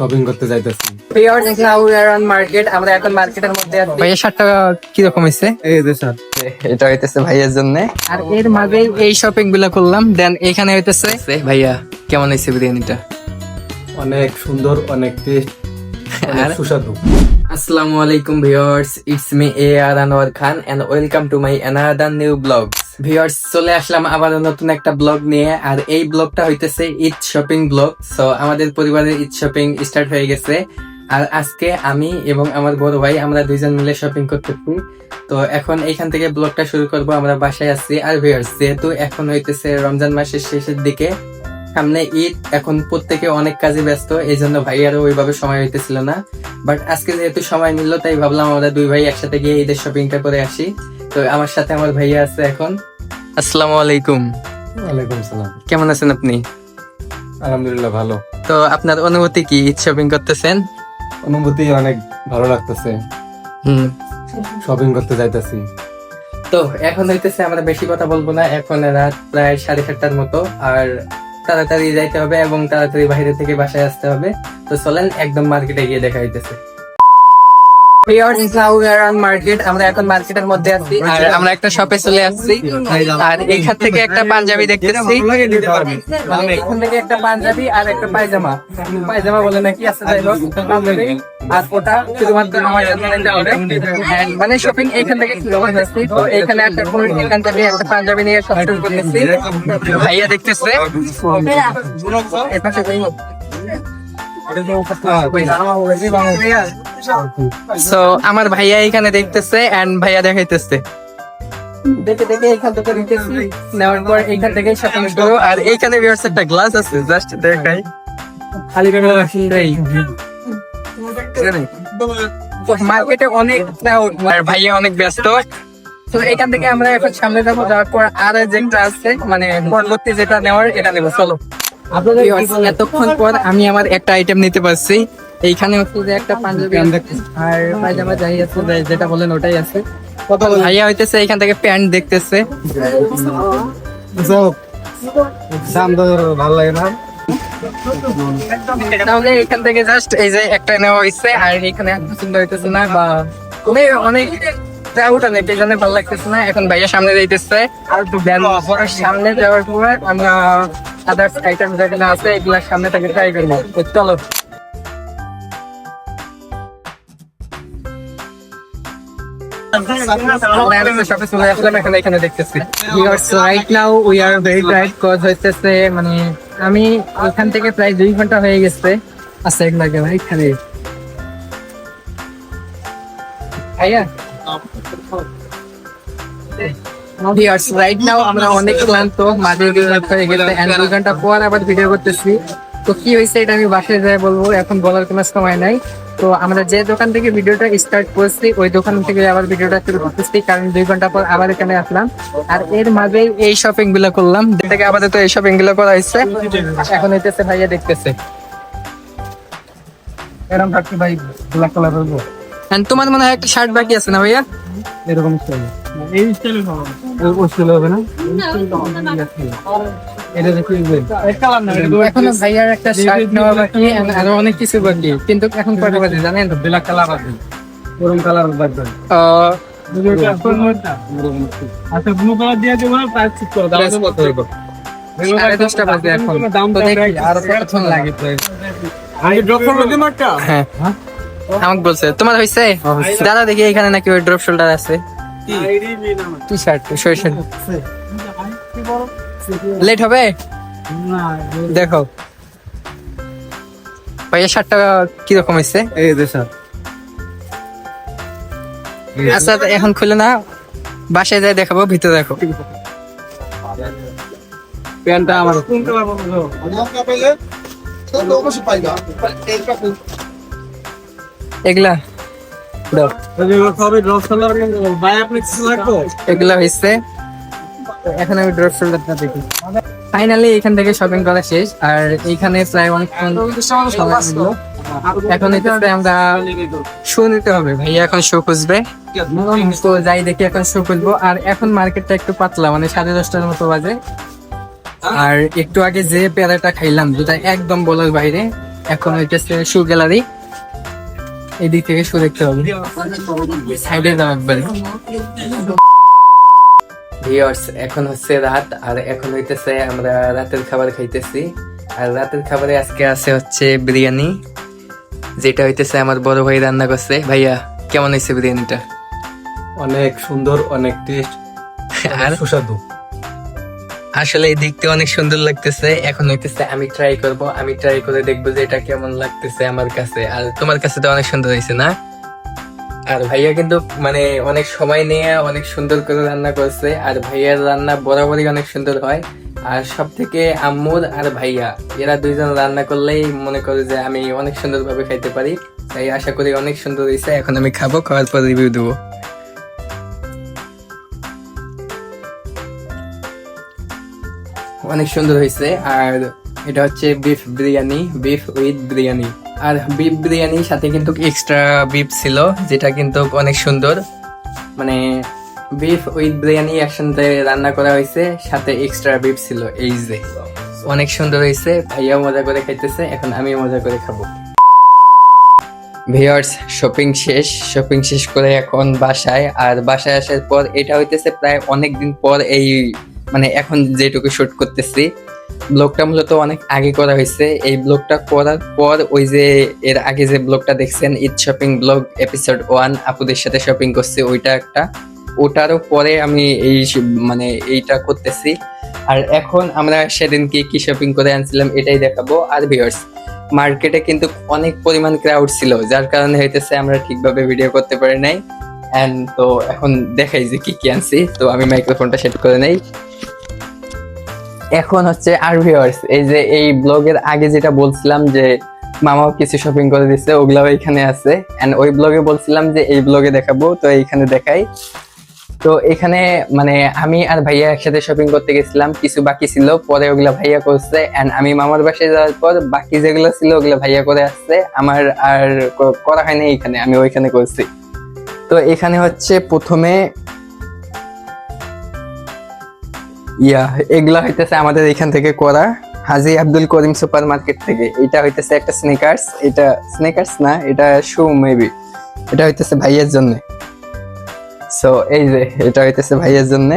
Shopping করতে যাইতেছি। আমরা এখন মার্কেটের মধ্যে আছি। ভাইয়া শার্টটা কি রকম হইছে? এই যে স্যার, এটা হইতেছে ভাইয়ার জন্য, আর এর মাঝে এই শপিং গুলা করলাম। দেন এখানে হইতেছে ভাইয়া কেমন হয়েছে বিরিয়ানিটা? অনেক সুন্দর, অনেক টেস্ট, অনেক সুস্বাদু। আসসালামু আলাইকুম viewers, it's me AR Anwar Khan and welcome to my another new blog. Viewers, চলে আসলাম আবার নতুন একটা ব্লগ নিয়ে, আর এই ব্লগটা হইতেছে ঈদ শপিং ব্লগ। সো আমাদের পরিবারের ঈদ শপিং স্টার্ট হয়ে গেছে, আর আজকে আমি এবং আমার বড় ভাই আমরা দুইজন মিলে শপিং করতেছি। তো এখন এইখান থেকে ব্লগটা শুরু করব। আমরা বাসায় আছি। আর ভিউয়ার্স, যেহেতু এখন হইতেছে রমজান মাসের শেষের দিকে, সামনে ঈদ, এখন প্রত্যেকে অনেক কাজে ব্যস্ত, এই জন্য ভাইয়ারও ওইভাবে সময় হইতেছিল না। বাট আজকে যেহেতু সময় মিললো, তাই ভাবলাম আমরা দুই ভাই একসাথে গিয়ে ঈদের শপিংটা করে আসি। তো আমার সাথে আমার ভাইয়া আছে এখন। আসসালামু আলাইকুম। ওয়ালাইকুম সালাম। কেমন আছেন আপনি? আলহামদুলিল্লাহ ভালো। তো আপনার অনুভূতি কি ঈদ শপিং করতেছেন? অনুভূতি অনেক ভালো লাগতেছে, শপিং করতে যাইতেছি। তো এখন হইতেছে, আমরা বেশি কথা বলবো না, এখন রাত প্রায় 7:30টার মতো, আর তাড়াতাড়ি যাইতে হবে এবং তাড়াতাড়ি বাইরে থেকে বাসায় আসতে হবে। তো চলেন একদম মার্কেটে গিয়ে দেখা হইতেছে। আমরা এখন মার্কেটের মধ্যে আছি, আর আমরা একটা শপে চলে আসছি। আর এইখান থেকে একটা পাঞ্জাবি দেখতেছি, মানে এখান থেকে একটা পাঞ্জাবি আর একটা পায়জামা বলে নাকি আছে, যাই হোক, পাঞ্জাবি। আর ওটা শুধুমাত্র আমার জন্য নিতে হবে। And মানে শপিং এইখান থেকে শুরু করতেছি। তো এখানে একটা এখান থেকে একটা পাঞ্জাবি নিয়ে সব শুরু করতেছি। ভাইয়া দেখতেছে এপাশে যাই হোক। So, আমার ভাইয়া এখানে দেখতেছে এন্ড ভাইয়া দেখাইতেছে, দেখে দেখে এখান থেকে দেখতেছি, নেওয়ার পর এখান থেকে শপিং করো। আর এইখানে ভিউয়ার্স একটা গ্লাস আছে, জাস্ট দেখাই, খালি মার্কেটে অনেক ক্রাউড, আর ভাইয়া অনেক ব্যস্ত। তো এখান থেকে আমরা এখন সামনে যাবো, যাওয়ার পর আর যেটা আছে, মানে পরবর্তী যেটা নেওয়ার, এটা নেবো। চলো। এতক্ষণ পর আমি আমার একটা আইটেম নিতে পারছি। এইখানে হচ্ছে যে একটা পাঞ্জাবি আর পায়জামা যাই আছে, যেটা বলেন ওটাই আছে। ভাইয়া হইতেছে এখান থেকে প্যান্ট দেখতেছে। ভালো লাগে না, তাহলে এখান থেকে জাস্ট এই যে একটা নেওয়া হয়েছে, আর এখানে সুন্দর হইতেছে না, বা অনেক ক্রাউড অনেক, এই জন্য ভালো লাগতেছে না। এখন ভাইয়া সামনে যাইতেছে, আর সামনে যাওয়ার পর আমরা আদার্স আইটেম যেখানে আছে এগুলা সামনে থেকে ট্রাই করবো। চলো। মানে আমি এখান থেকে প্রায় 2 ঘন্টা হয়ে গেছে। আচ্ছা, এক লাগে ভাই এখানে ভাইয়া। রাইট নাও আমরা অনেক ক্লান্ত, মাঝে হয়ে গেছে, 2 ঘন্টা পর আবার ভিডিও করতেছি। তো কি হয়েছে এটা আমি বাসায় যাই বলবো, এখন বলার কোনো সময় নাই। তো আমরা যে দোকান থেকে ভিডিওটা স্টার্ট করছি, ওই দোকান থেকে আবার ভিডিওটা শুরু করতেছি, কারণ 2 ঘন্টা পর আবার এখানে আসলাম। আর এর মাঝে এই শপিং গুলো করলাম, থেকে আপাতত এই শপিং গুলো করা হয়েছে। এখন হইতেছে ভাইয়া দেখতেছে, এরকম থাকছে ভাই, ব্ল্যাক কালার করবো। তোমার মনে হয় একটা শার্ট বাকি আছে না ভাইয়া? এরকম স্টাইল, এই স্টাইলে হবে না, এটা দেখি এখনো ভাইয়ার একটা শার্ট নেওয়া বাকি, আরো অনেক কিছু বাকি। কিন্তু এখন কয়টা বাজে জানেন? ব্ল্যাক কালার আছে, গরম কালার বাকি। আচ্ছা, ব্লু কালার দিয়ে দেবো না, প্রাইস ঠিক করে দাও। কত হবে? 10:30 বাজে এখন। দাম তো দেখি আর কতক্ষণ লাগে। আমি ড্রপ করব দিমারটা। হ্যাঁ, আমাকে বলছে তোমার হইছে। দাদা দেখি এখানে নাকি ওই ড্রপ শোল্ডার আছে, টি শার্ট শর্ট। লেট হবে দেখো। ভাইয়া শার্টটা কিরকম হয়েছে? এই যে স্যার, আচ্ছা এখন খুলে না, বাসায় যাই দেখাবো, ভিতরে দেখো। প্যান্টটা আমার এগুলা এগুলা হয়েছে। এখন আমি ড্রপ শোল্ডারটা দেখি। ফাইনালি এখান থেকে শপিং করা শেষ, আর এইখানে প্রায় অনেকক্ষণ সময় ছিল। এখন এটাতে আমরা শু নিতে হবে, ভাইয়া এখন শু খুঁজবে। তো যাই দেখি এখন শু খুঁজবো। আর এখন মার্কেটটা একটু পাতলা, মানে 10:30টার মতো বাজে। আর একটু আগে যে পেয়ারাটা খাইলাম, যেটা একদম বলার বাইরে, এখন হইতেছে শু গ্যালারি, এদিক থেকে শু দেখতে হবে, সাইডে যাও একবারে। ভিউয়ার্স, এখন হচ্ছে রাত, আর এখন হইতেছে আমরা রাতের খাবার খাইতেছি। আর রাতের খাবারে আজকে আছে হচ্ছে বিরিয়ানি, যেটা হইতেছে আমার বড় ভাই রান্না করছে। ভাইয়া, কেমন হয়েছে বিরিয়ানিটা? অনেক সুন্দর, অনেক টেস্ট আর সুস্বাদু। আসলে দেখতে অনেক সুন্দর লাগতেছে। এখন হইতেছে আমি ট্রাই করব, আমি ট্রাই করে দেখবো যে এটা কেমন লাগতেছে আমার কাছে। আর তোমার কাছে তো অনেক সুন্দর হয়েছে না? আর ভাইয়া কিন্তু মানে অনেক সময় নিয়ে অনেক সুন্দর করে রান্না করছে, আর ভাইয়ার রান্না বরাবরই অনেক সুন্দর হয়। আর সব থেকে আম্মুর আর ভাইয়া, এরা দুইজন রান্না করলেই মনে করে যে আমি অনেক সুন্দর ভাবে খাইতে পারি। তাই আশা করি অনেক সুন্দর হয়েছে। এখন আমি খাবো, খাওয়ার পর রিভিউ দেবো। অনেক সুন্দর হয়েছে। আর এটা হচ্ছে beef biryani, beef with biryani. আর বিফ বিরিয়ানির সাথে কিন্তু এক্সট্রা বিফ ছিল, যেটা কিন্তু অনেক সুন্দর। মানে বিফ উইথ বিরিয়ানি একসাথে রান্না করা হয়েছে, সাথে এক্সট্রা বিফ ছিল। এই যে অনেক সুন্দর হয়েছে। ভাইয়াও মজা করে খাইতেছে, এখন আমিও মজা করে খাবো। ভিউয়ার্স, শপিং শেষ করে এখন বাসায়। আর বাসায় আসার পর এটা হইতেছে প্রায় অনেক দিন পর এই মানে এখন যেটুকু শুট করতেছি। ব্লগটা মূলত অনেক আগে করা হয়েছে। এই ব্লগটা করার পর ওই যে এর আগে যে ব্লগটা দেখছেন, ঈদ শপিং ব্লগ এপিসোড 1, আপুদের সাথে শপিং করছি, ওইটা একটা, ওটারও পরে আমি এই মানে এইটা করতেছি। আর এখন আমরা সেদিন কি শপিং করে আনছিলাম এটাই দেখাবো। আর ভিউয়ার্স, মার্কেটে কিন্তু অনেক পরিমাণ ক্রাউড ছিল, যার কারণে হইতেছে আমরা ঠিকভাবে ভিডিও করতে পারি নাই। এন্ড তো এখন দেখাই যে কি আনছি। তো আমি মাইক্রোফোনটা সেট করে নেই। এখন হচ্ছে আর ভিউয়ার্স, এই যে এই ব্লগের আগে যেটা বলছিলাম যে মামাও কিছু শপিং করে দিচ্ছে, ওগুলাও এখানে আছে। এন্ড ওই ব্লগে বলছিলাম যে এই ব্লগে দেখাবো, তো এইখানে দেখাই। তো এখানে মানে আমি আর ভাইয়া একসাথে শপিং করতে গেছিলাম, কিছু বাকি ছিল, পরে ওগুলা ভাইয়া করছে। এন্ড আমি মামার বাসায় যাওয়ার পর বাকি যেগুলো ছিল ওগুলা ভাইয়া করে আসছে, আমার আর করা হয়নি। এইখানে আমি ওইখানে করছি। তো এখানে হচ্ছে প্রথমে এগুলা হইতেছে আমাদের এখান থেকে করা, হাজী আব্দুল করিম সুপার মার্কেট থেকে। এটা হইতেছে একটা স্নিকার্স, এটা স্নিকার্স না, এটা শু মেবি। এটা হইতেছে ভাইয়ের জন্য। সো এই যে এটা হইতেছে ভাইয়ের জন্য,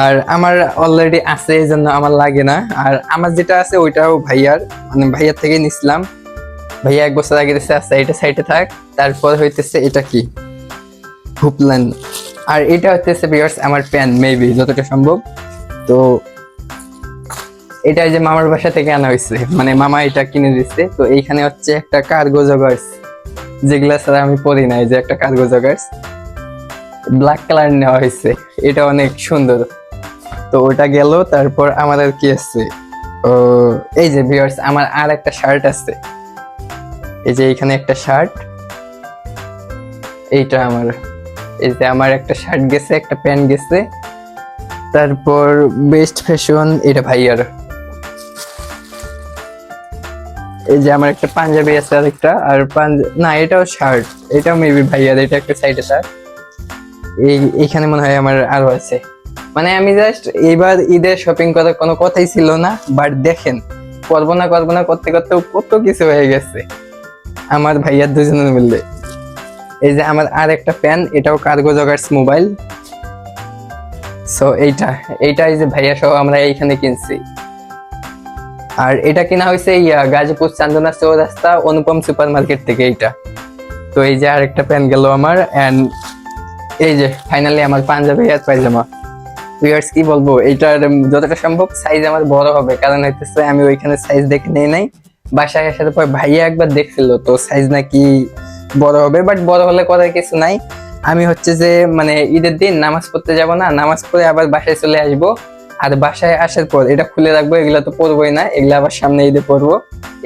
আর আমার অলরেডি আছে, এই জন্য আমার লাগে না। আর আমার যেটা আছে ওইটাও ভাইয়ার, মানে ভাইয়ার থেকে নিছিলাম। ভাইয়া 1 বছর আগে দিচ্ছে। আচ্ছা, এটা সাইডে থাক। তারপর হইতেছে এটা কি, হুপলান। আর এটা হচ্ছে ভিউয়ার্স আমার প্যান, মেবি যতটা সম্ভব। তো এটা যে মামার বাসা থেকে আনা হয়েছে, মানে মামা এটা কিনে দিচ্ছে। তো এইখানে হচ্ছে একটা কার্গো জগার্স, যেগুলা ছাড়া আমি পরি নাই, যে একটা কার্গো জগার্স ব্ল্যাক কালার নেওয়া হয়েছে, এটা অনেক সুন্দর। তো ওটা গেল। তারপর আমার আর কি আছে, এই যে ভিউয়ার্স আমার আর একটা শার্ট আছে, এই যে এখানে একটা শার্ট, এইটা আমার, এই যে আমার একটা শার্ট গেছে, একটা প্যান্ট গেছে। তারপর বেস্ট ফ্যাশন, এটা ভাইয়ার। এই যে আমার একটা পাঞ্জাবি আছে আর একটা, আর না এটাও শার্ট, এটাও মেবি ভাইয়ার, এটা একটা সাইডে শার্ট। এইখানে মনে হয় আমার আরো আছে। মানে আমি জাস্ট এবার ঈদের শপিং করার কোনো কথাই ছিল না, বাট দেখেন করবো না করতে করতে কত কিছু হয়ে গেছে আমার ভাইয়ার দুজনের মিলে। এই যে আমার আর একটা প্যান, এটাও কার্গো জগার্স মোবাইল। সো এইটা এই যে ভাইয়া সহ আমরা এইখানে কিনছি। আর এটা কিনা হয়েছে গাজীপুর চান্দনা চৌরাস্তা অনুপম সুপার মার্কেট থেকে এইটা। তো এই যে আরেকটা প্যান গেল আমার। এন্ড এই যে ফাইনালি আমার পাঞ্জাবি আর পায়জামা। ভিউয়ার্স কি বলবো, এইটার যতটা সম্ভব সাইজ আমার বড় হবে, কারণ হইতেছে আমি ওইখানে সাইজ দেখে নেই নাই। বাসায় আসার পর ভাইয়া একবার দেখছিল, তো সাইজ নাকি বড় হবে, বাট বড় হলে করার কিছু নাই। আমি হচ্ছে যে মানে ঈদের দিন নামাজ পড়তে যাব না, নামাজ পড়ে আবার বাসায় চলে আসবো। আর বাসায় আসার পর এটা খুলে রাখবো, এগুলা তো পরবোই না, এগুলা আবার সামনে ঈদে পরবো,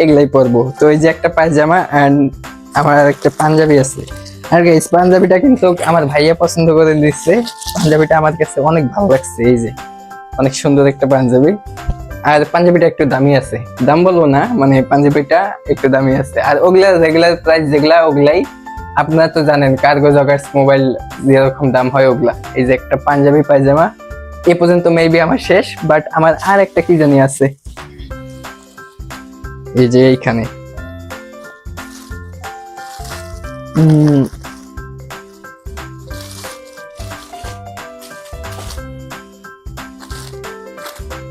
এগুলাই পরবো। তো এই যে একটা পায়জামা এন্ড আমার একটা পাঞ্জাবি আছে। আর গাইস, পাঞ্জাবিটা কিন্তু আমার ভাইয়া পছন্দ করে দিচ্ছে, পাঞ্জাবিটা আমার কাছে অনেক ভালো লাগছে। এই যে অনেক সুন্দর একটা পাঞ্জাবি, আর পাঞ্জাবিটা একটু দামি আছে, দাম বলবো না, মানে পাঞ্জাবিটা একটু দামি আছে। আর ওগুলা রেগুলার প্রাইস যেগুলা, ওগুলাই আপনারা তো জানেন, কার্গো জগার্স মোবাইল যেরকম দাম হয় ওগুলা। এই যে একটা পাঞ্জাবি পায়জামা, এ পর্যন্ত মেবি আমার শেষ, বাট আমার আর একটা কি জানি আছে। এই যে এইখানে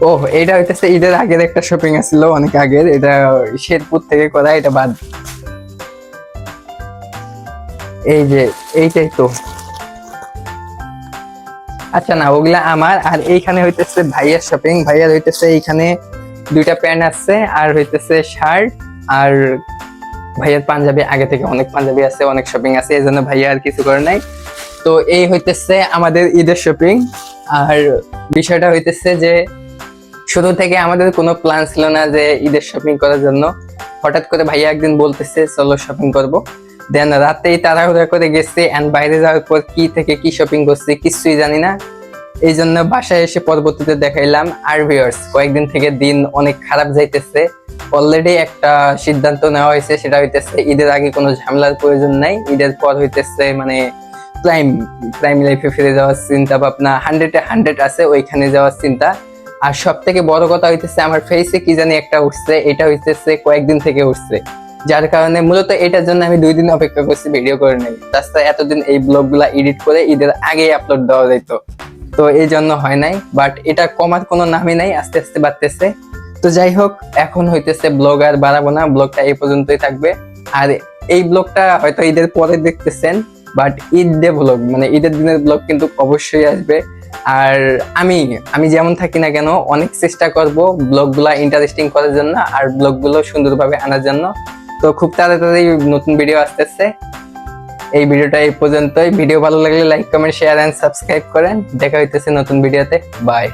ও এটা হইতেছে ঈদের আগের একটা শপিং আছিল, অনেক আগের, এটা শেরপুর থেকে করা, এটা বাদ। এই যে এইটাই তো, আচ্ছা না ওগুলা আমার। আর এইখানে হইতেছে ভাইয়ার শপিং, ভাইয়ার হইতেছে এইখানে দুইটা প্যান্ট আছে আর হইতেছে শার্ট আর ভাইয়ার পাঞ্জাবি, আগে থেকে অনেক পাঞ্জাবি আছে, অনেক শপিং আছে, এই জন্য ভাইয়া আর কিছু করে নাই। তো এই হইতেছে আমাদের ঈদের শপিং। আর বিষয়টা হইতেছে যে শুরু থেকে আমাদের কোনো প্ল্যান ছিল না যে ঈদের শপিং করার জন্য। হঠাৎ করে ভাইয়া একদিন বলতেছে চলো শপিং করব, দেন রাতেই তাড়াহুড়া করে গেছে, এন্ড বাইরে যাওয়ার পর কি থেকে কি শপিং করছে কিছুই জানি না। এই জন্য বাসায় এসে পরবর্তীতে দেখাইলাম। আর ভিউয়ার্স, কয়েকদিন থেকে দিন অনেক খারাপ যাইতেছে। অলরেডি একটা সিদ্ধান্ত নেওয়া হয়েছে, সেটা হইতেছে ঈদের আগে কোনো ঝামেলার প্রয়োজন নাই, ঈদের পর হইতেছে মানে প্রাইম লাইফে ফিরে যাওয়ার চিন্তা ভাবনা 100-100 আছে, ওইখানে যাওয়ার চিন্তা। আর সব থেকে বড় কথা হইতেছে আমার ফেসে কি জানি একটা উঠছে, এটা হইতেছে কয়েকদিন থেকে উঠছে, যার কারণে মূলত এটার জন্য আমি 2 দিন অপেক্ষা করছি, ভিডিও করে নেই। তাছাড়া এতদিন এই ব্লগ গুলা এডিট করে ঈদের আগে আপলোড দেওয়া যাইতো, তো এই জন্য হয় নাই। বাট এটা কমার কোনো নামই নাই, আস্তে আস্তে বাড়তেছে। তো যাই হোক, এখন হইতেছে ব্লগ আর বাড়াবো না, ব্লগটা এই পর্যন্তই থাকবে। আর এই ব্লগটা হয়তো ঈদের পরে দেখতেছেন, বাট ঈদ ডে ব্লগ মানে ঈদের দিনের ব্লগ কিন্তু অবশ্যই আসবে। আর আমি যেমন থাকি না কেন, অনেক চেষ্টা করব ব্লগগুলা ইন্টারেস্টিং করার জন্য আর ব্লগগুলো সুন্দরভাবে আনার জন্য। তো খুব তাড়াতাড়ি নতুন ভিডিও আসতেছে। এই ভিডিওটা এই পর্যন্তই। ভিডিও ভালো লাগলে like, comment, share and subscribe করেন। দেখা হইতেছে নতুন ভিডিওতে। বাই।